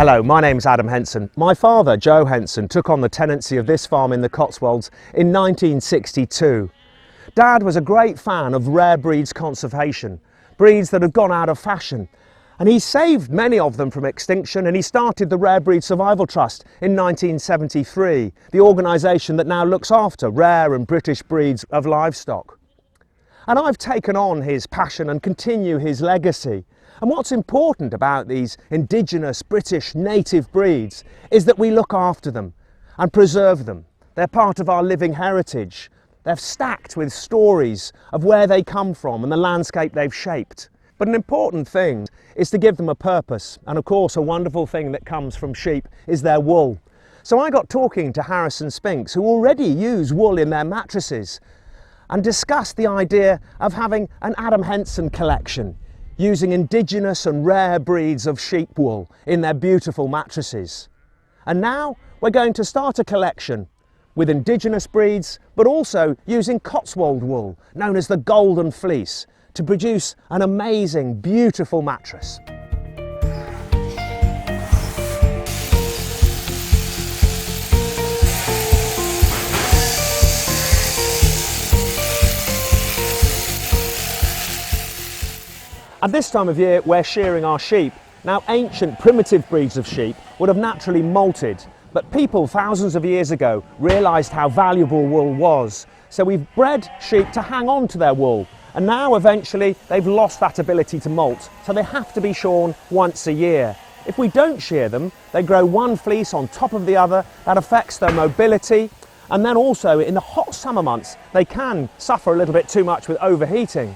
Hello, my name's Adam Henson. My father, Joe Henson, took on the tenancy of this farm in the Cotswolds in 1962. Dad was a great fan of rare breeds conservation, breeds that had gone out of fashion. And he saved many of them from extinction, and he started the Rare Breed Survival Trust in 1973, the organisation that now looks after rare and British breeds of livestock. And I've taken on his passion and continue his legacy. And what's important about these indigenous British native breeds is that we look after them and preserve them. They're part of our living heritage. They're stacked with stories of where they come from and the landscape they've shaped. But an important thing is to give them a purpose. And of course, a wonderful thing that comes from sheep is their wool. So I got talking to Henson Spinks, who already use wool in their mattresses, and discussed the idea of having an Adam Henson collection, using indigenous and rare breeds of sheep wool in their beautiful mattresses. And now we're going to start a collection with indigenous breeds, but also using Cotswold wool, known as the Golden Fleece, to produce an amazing, beautiful mattress. At this time of year, we're shearing our sheep. Now, ancient primitive breeds of sheep would have naturally molted, but people thousands of years ago realised how valuable wool was. So we've bred sheep to hang on to their wool, and now eventually they've lost that ability to molt, so they have to be shorn once a year. If we don't shear them, they grow one fleece on top of the other. That affects their mobility, and then also in the hot summer months they can suffer a little bit too much with overheating.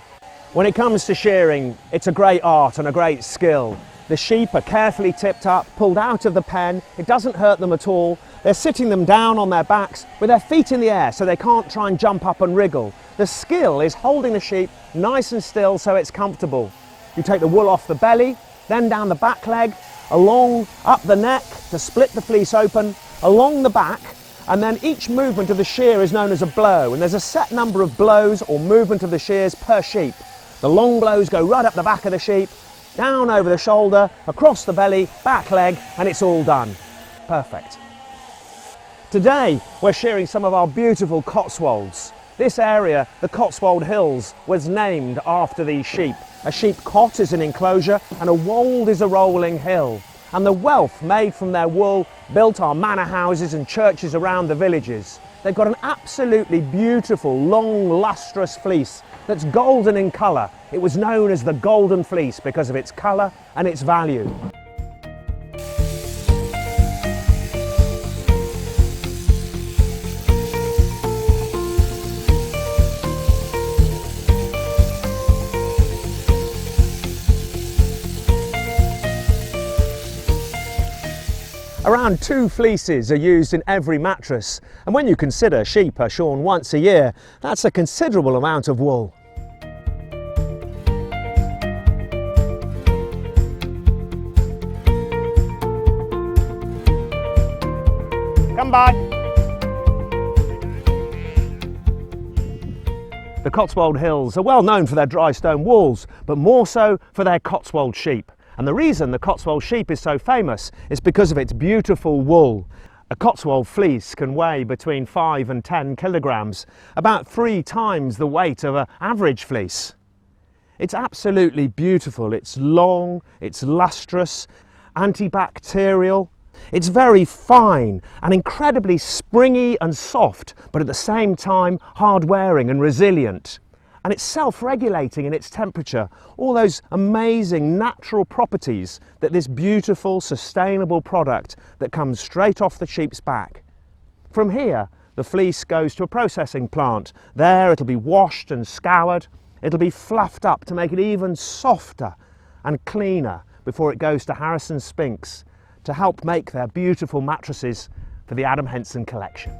When it comes to shearing, it's a great art and a great skill. The sheep are carefully tipped up, pulled out of the pen. It doesn't hurt them at all. They're sitting them down on their backs with their feet in the air so they can't try and jump up and wriggle. The skill is holding the sheep nice and still so it's comfortable. You take the wool off the belly, then down the back leg, along up the neck to split the fleece open, along the back, and then each movement of the shear is known as a blow, and there's a set number of blows or movement of the shears per sheep. The long blows go right up the back of the sheep, down over the shoulder, across the belly, back leg, and it's all done. Perfect. Today, we're shearing some of our beautiful Cotswolds. This area, the Cotswold Hills, was named after these sheep. A sheep cot is an enclosure, and a wold is a rolling hill. And the wealth made from their wool built our manor houses and churches around the villages. They've got an absolutely beautiful, long, lustrous fleece that's golden in colour. It was known as the Golden Fleece because of its colour and its value. Around 2 fleeces are used in every mattress, and when you consider sheep are shorn once a year, that's a considerable amount of wool. Come by. The Cotswold Hills are well known for their dry stone walls, but more so for their Cotswold sheep. And the reason the Cotswold sheep is so famous is because of its beautiful wool. A Cotswold fleece can weigh between 5 and 10 kilograms, about 3 times the weight of an average fleece. It's absolutely beautiful. It's long, it's lustrous, antibacterial. It's very fine and incredibly springy and soft, but at the same time hard-wearing and resilient. And it's self-regulating in its temperature, all those amazing natural properties that this beautiful, sustainable product that comes straight off the sheep's back. From here, the fleece goes to a processing plant. There it'll be washed and scoured. It'll be fluffed up to make it even softer and cleaner before it goes to Henson Spinks to help make their beautiful mattresses for the Adam Henson collection.